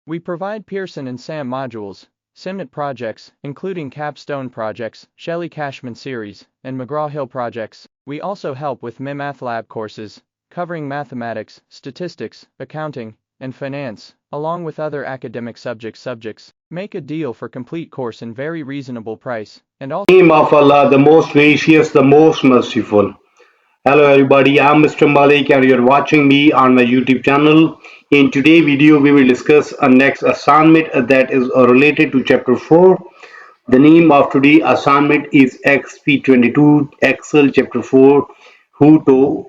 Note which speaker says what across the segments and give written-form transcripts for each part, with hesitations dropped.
Speaker 1: We provide Pearson and SAM modules, SIMNet projects, including Capstone projects, Shelley Cashman series, and McGraw-Hill projects. We also help with MAThlab courses, covering mathematics, statistics, accounting, and finance, along with other academic subjects. Make a deal for complete course in very reasonable price, and also
Speaker 2: Name of Allah, the most gracious, the most merciful. Hello everybody, I'm Mr. Malik and you're watching me on my YouTube channel. In today's video, we will discuss a next assignment that is related to chapter 4. The name of today's assignment is XP22 Excel chapter 4 Who to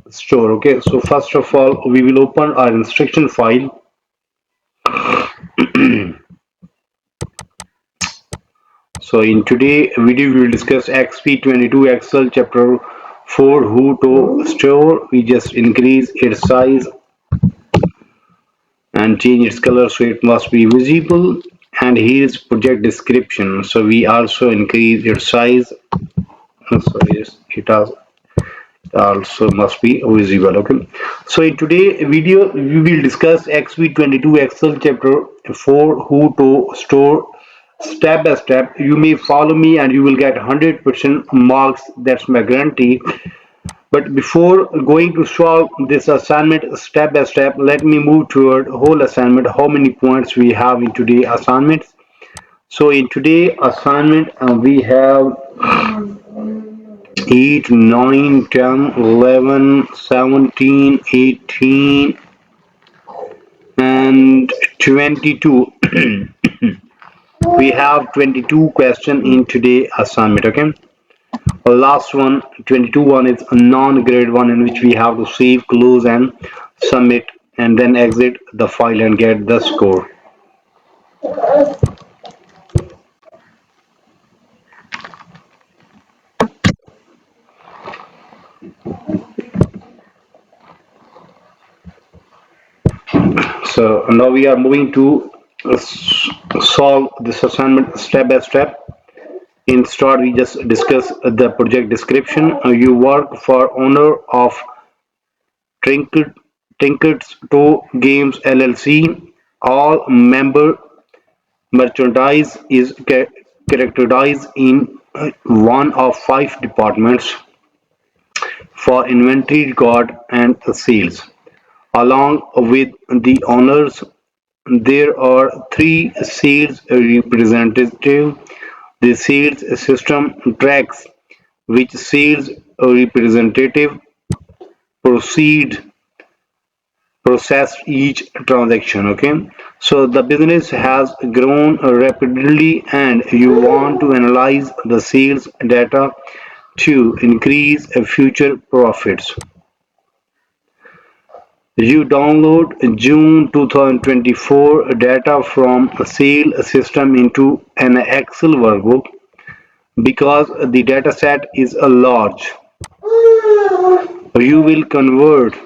Speaker 2: Store. Okay, so first of all, we will open our instruction file. So in today video we will discuss XP22 Excel chapter 4 Who to Store. We just increase its size and change its color so it must be visible, and here is project description, so we also increase its size so yes, it also must be visible. Okay, so in today's video we will discuss XP22 Excel chapter 4 Who to Store step by step. You may follow me and you will get 100% marks, that's my guarantee. But before going to solve this assignment step by step, let me move toward whole assignment, how many points we have in today's assignment. So in today's assignment, we have 8, 9, 10, 11, 17, 18, and 22. We have 22 questions in today's assignment. Okay. The last one, 22 one, is a non-grade one in which we have to save, close, and submit, and then exit the file and get the score. So now we are moving to solve this assignment step by step. In start, we just discuss the project description. You work for owner of Trinket Trinkets Toe Games LLC. All member merchandise is characterized in one of 5 departments for inventory record and sales. Along with the owners, there are 3 sales representatives. The sales system tracks which sales representative proceed process each transaction. Okay, so the business has grown rapidly and you want to analyze the sales data to increase future profits. You download June 2024 data from a sales system into an Excel workbook. Because the dataset is a large, you will convert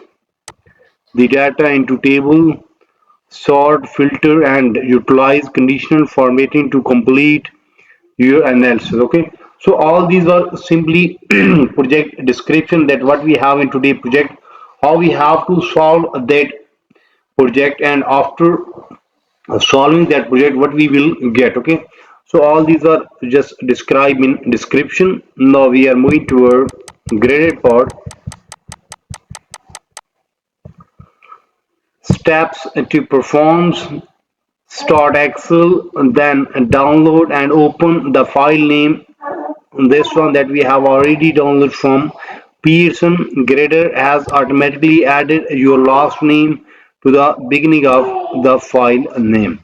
Speaker 2: the data into table, sort, filter, and utilize conditional formatting to complete your analysis. Okay, so all these are simply project description, that what we have in today's project, how we have to solve that project, and after solving that project what we will get. Okay, so all these are just described in description. Now we are moving to our graded part. Steps to perform: start Excel, then download and open the file name, this one that we have already downloaded from Pearson. Grader has automatically added your last name to the beginning of the file name.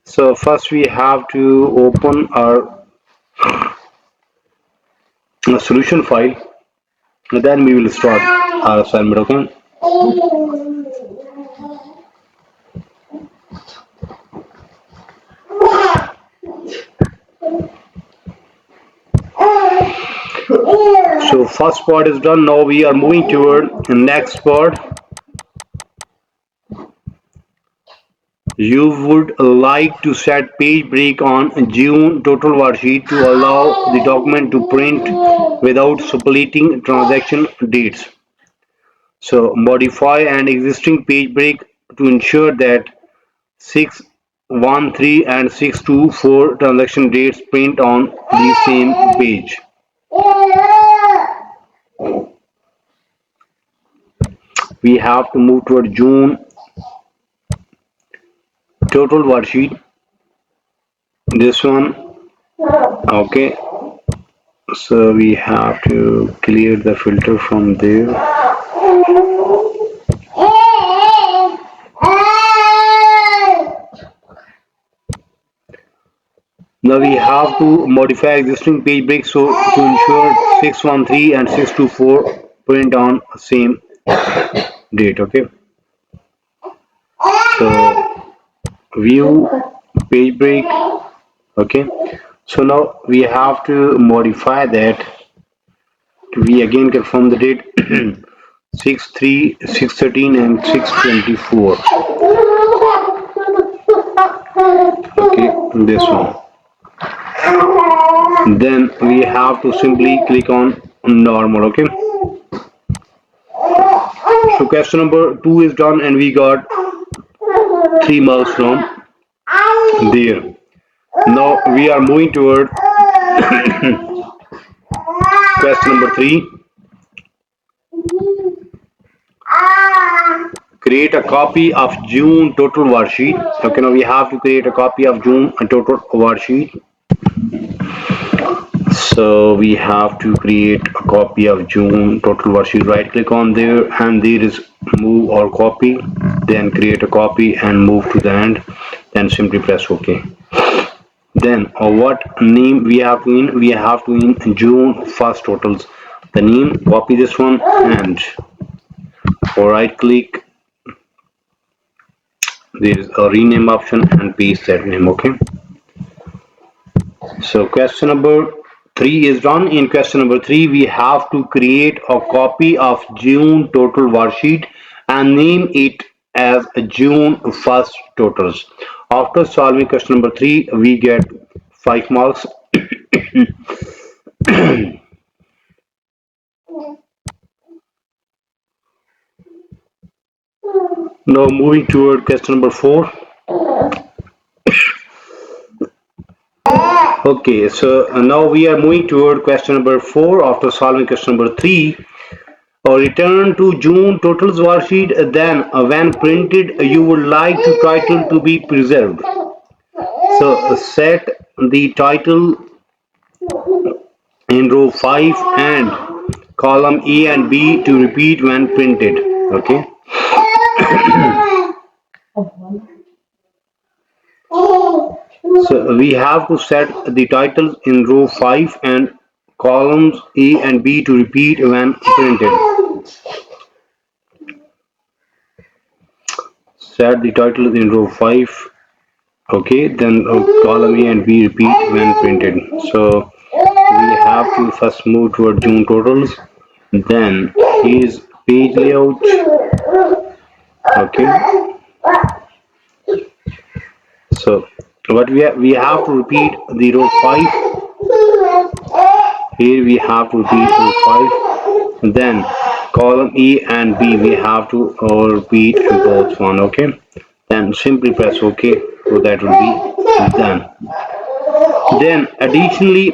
Speaker 2: So first we have to open our solution file, and then we will start our assignment. Okay, so first part is done. Now we are moving toward the next part. You would like to set page break on June total worksheet to allow the document to print without splitting transaction dates. So modify an existing page break to ensure that 613 and 624 transaction dates print on the same page. We have to move toward June total worksheet. This one, okay. So we have to clear the filter from there. Now we have to modify existing page breaks so to ensure 613 and 624 print on same date. Okay. So view page break. Okay. So now we have to modify that. We again confirm the date 6/3, 6/13 and 6/24. Okay, this one. Then we have to simply click on normal. Okay. So question number 2 is done and we got 3 marks from there. Now we are moving toward question number 3. Create a copy of June total worksheet. Okay, now we have to create a copy of June total worksheet. So we have to create a copy of June total worksheet. Right click on there and there is move or copy. Then create a copy and move to the end. Then simply press OK. Then what name we have to in? We have to in June first totals. The name, copy this one and right click. There is a rename option and paste that name. Okay. So question number 3 is done. In question number 3, we have to create a copy of June total worksheet and name it as June first totals. After solving question number 3, we get 5 marks. Now moving toward question number 4. Okay, so now we are moving toward question number 4 after solving question number 3. Return to June totals worksheet, then when printed you would like the title to be preserved. So set the title in row 5 and column A and B to repeat when printed. Okay. So we have to set the titles in row 5 and columns A and B to repeat when printed. Set the titles in row 5. Okay, then column A and B repeat when printed. So we have to first move toward June totals. Then is page layout. Okay. So what we have to repeat the row 5. Here we have to repeat row 5. Then column E and B we have to repeat both one. Okay. Then simply press OK. So that will be done. Then additionally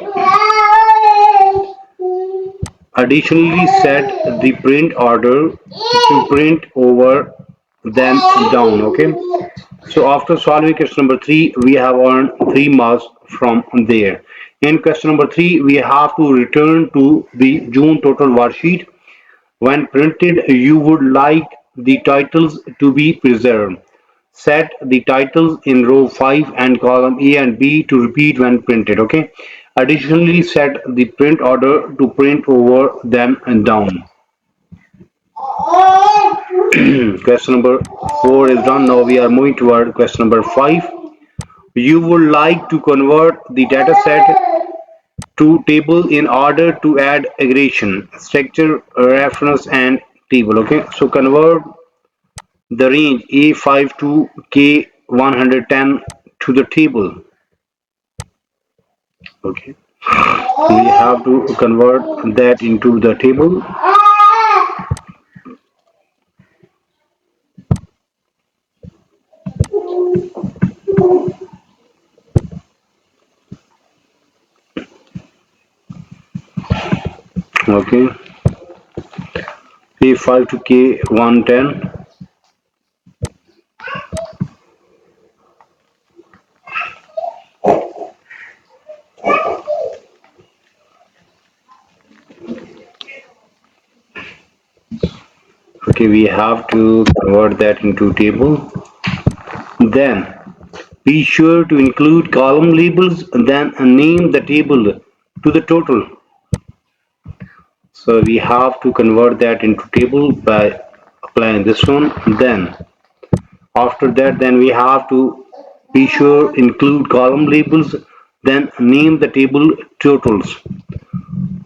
Speaker 2: set the print order to print over then down. Okay. So after solving question number 3, we have earned 3 marks from there. In question number 3, we have to return to the June total worksheet. When printed, you would like the titles to be preserved. Set the titles in row 5 and column A and B to repeat when printed. Okay. Additionally, set the print order to print over them and down. Question number 4 is done. Now we are moving toward question number 5. You would like to convert the data set to table in order to add aggregation, structure, reference, and table. Okay, so convert the range A5 to K110 to the table. Okay, we have to convert that into the table. Okay, K5 to K110. Okay, we have to convert that into table. Then be sure to include column labels and then name the table to the total. So we have to convert that into table by applying this one. Then after that, then we have to be sure include column labels, then name the table totals.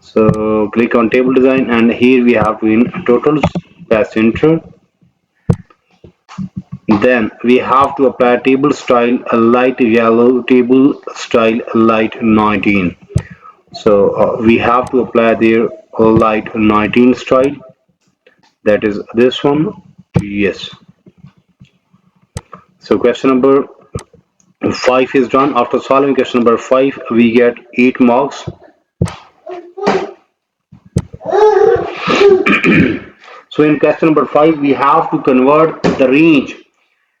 Speaker 2: So click on table design and here we have to in totals, press enter. Then we have to apply table style a light yellow, table style light 19. So we have to apply their light 19 style. That is this one. Yes. So question number 5 is done. After solving question number 5, we get 8 marks. So in question number 5, we have to convert the range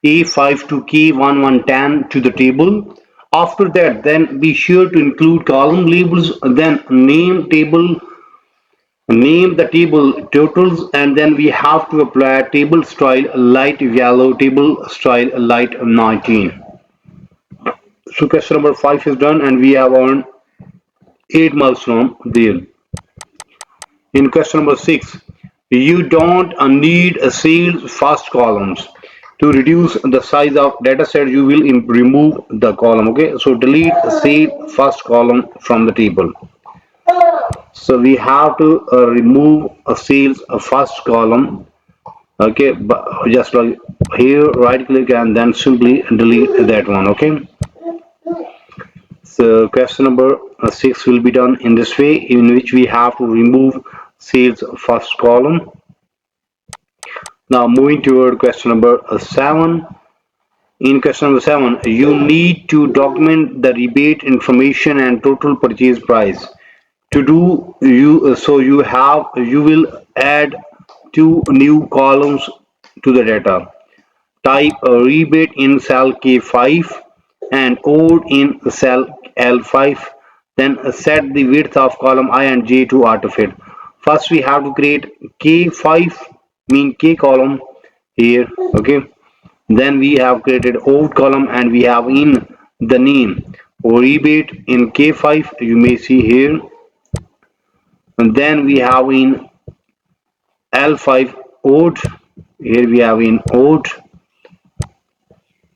Speaker 2: A5 to K1110 to the table. After that, then be sure to include column labels, then name the table totals, and then we have to apply table style light yellow, table style light 19. So question number 5 is done and we have earned 8 marks from there. In question number 6, you don't need a sales first columns. To reduce the size of data set, you will remove the column. Okay, so delete the sale first column from the table. So we have to remove a sales first column. Okay, but just like here, right click and then simply delete that one. Okay. So question number 6 will be done in this way, in which we have to remove sales first column. Now moving toward question number 7. In question number 7, you need to document the rebate information and total purchase price. To do you will add two new columns to the data. Type a rebate in cell K5 and ode in cell L5. Then set the width of column I and J to autofit. First we have to create K5 mean K column here. Okay. Then we have created ode column and we have in the name rebate in K5 you may see here. And then we have in L5 ode. Here we have in ode.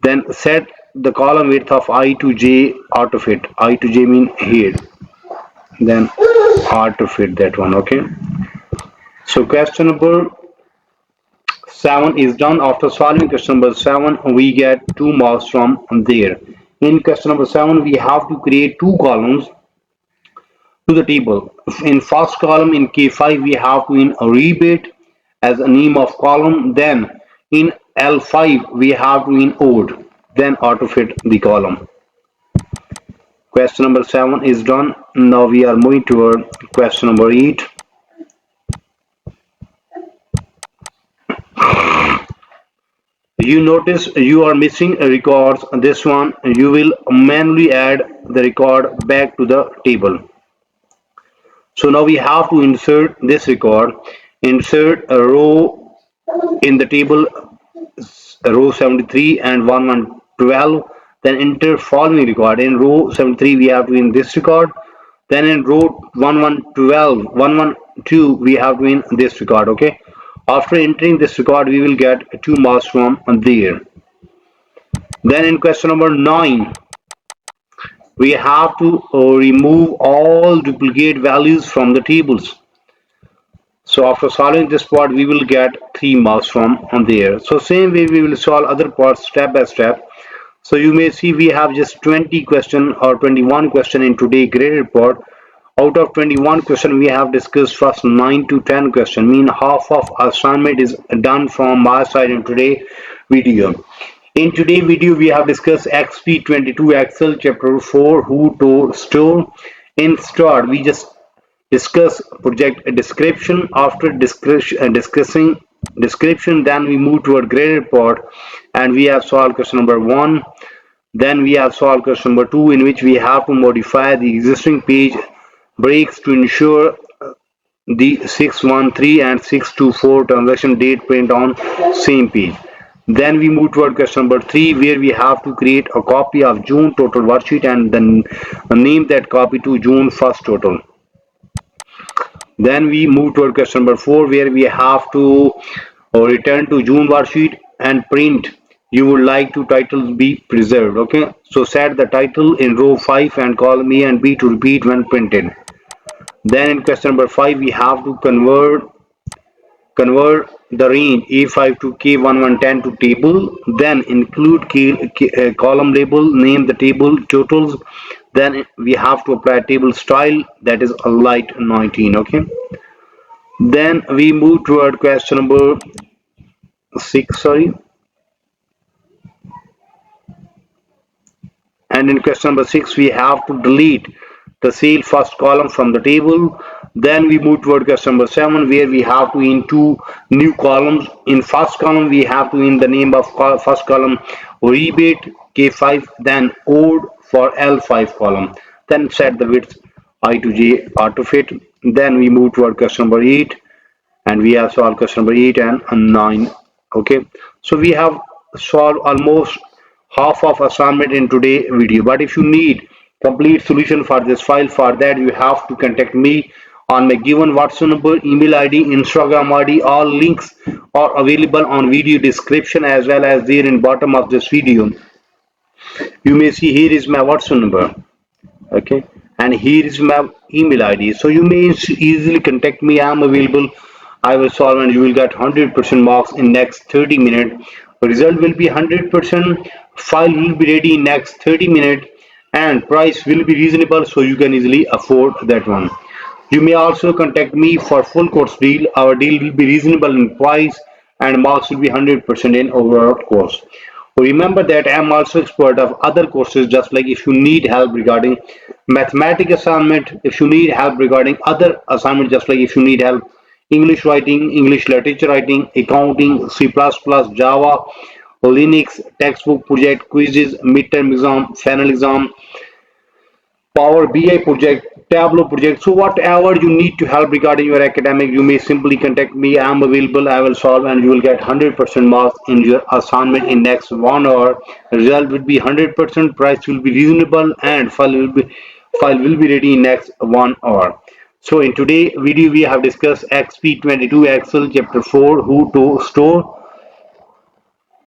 Speaker 2: Then set the column width of I to J autofit. I to J mean here. Then autofit that one. Okay. So question number 7 is done. After solving question number 7, we get 2 marks from there. In question number 7, we have to create two columns to the table. In first column in K5, we have to in a rebate as a name of column. Then in L5, we have to in ode. Then autofit the column. Question number 7 is done. Now we are moving toward question number 8. You notice you are missing records. This one you will manually add the record back to the table. So now we have to insert this record. Insert a row in the table, row 73 and 1112. Then enter following record. In row 73 we have to in this record. Then in row 1112, 112 we have to in this record. Okay. After entering this record, we will get 2 marks from there. Then in question number 9, we have to remove all duplicate values from the tables. So after solving this part, we will get 3 marks from there. So same way we will solve other parts step by step. So you may see we have just 20 question or 21 question in today's graded report. Out of 21 question, we have discussed first 9 to 10 question. Mean half of assignment is done from my side in today's video. In today's video, we have discussed XP22 Excel Chapter 4 Who to Store. In start, we just discuss project description. After discussing description, then we move toward graded part and we have solved question number 1. Then we have solved question number 2 in which we have to modify the existing page breaks to ensure the 613 and 624 transaction date print on same page. Then we move toward question number 3 where we have to create a copy of June total worksheet and then name that copy to June 1st total. Then we move toward question number 4 where we have to return to June worksheet and print you would like to titles be preserved. Okay, so set the title in row 5 and column A and B to repeat when printed. Then in question number 5 we have to convert the range A5 to K1110 to table, then include column label, name the table totals, then we have to apply table style that is a light 19. Okay, then we move toward question number 6, sorry, and in question number 6 we have to delete the sale first column from the table. Then we move toward question number 7 where we have to in two new columns. In first column we have to in the name of first column rebate K5, then ode for L5 column, then set the width I to J auto fit. Then we move toward question number 8 and we have solved question number 8 and 9. Okay, so we have solved almost half of assignment in today's video, but if you need complete solution for this file, for that you have to contact me on my given WhatsApp number, email ID, Instagram ID. All links are available on video description as well as there in bottom of this video. You may see here is my WhatsApp number. Okay, and here is my email ID, so you may easily contact me. I'm available. I will solve and you will get 100% marks in next 30 minutes. Result will be 100%. File will be ready in next 30 minutes and price will be reasonable, so you can easily afford that one. You may also contact me for full course deal. Our deal will be reasonable in price and marks will be 100% in overall course. Remember that I am also expert of other courses, just like if you need help regarding mathematics assignment, if you need help regarding other assignment, just like if you need help English writing, English literature writing, accounting, C++, Java, Linux, textbook project, quizzes, midterm exam, final exam, Power BI project, Tableau project. So whatever you need to help regarding your academic, you may simply contact me. I am available. I will solve and you will get 100% marks in your assignment in next 1 hour. Result will be 100%. Price will be reasonable and file will be ready in next 1 hour. So in today's video we have discussed XP22 Excel chapter 4 Who to Store.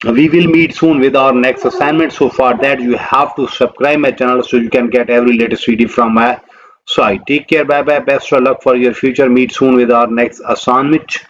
Speaker 2: We will meet soon with our next assignment. So for that you have to subscribe my channel so you can get every latest video from my site. Take care, bye bye, best of luck for your future. Meet soon with our next assignment.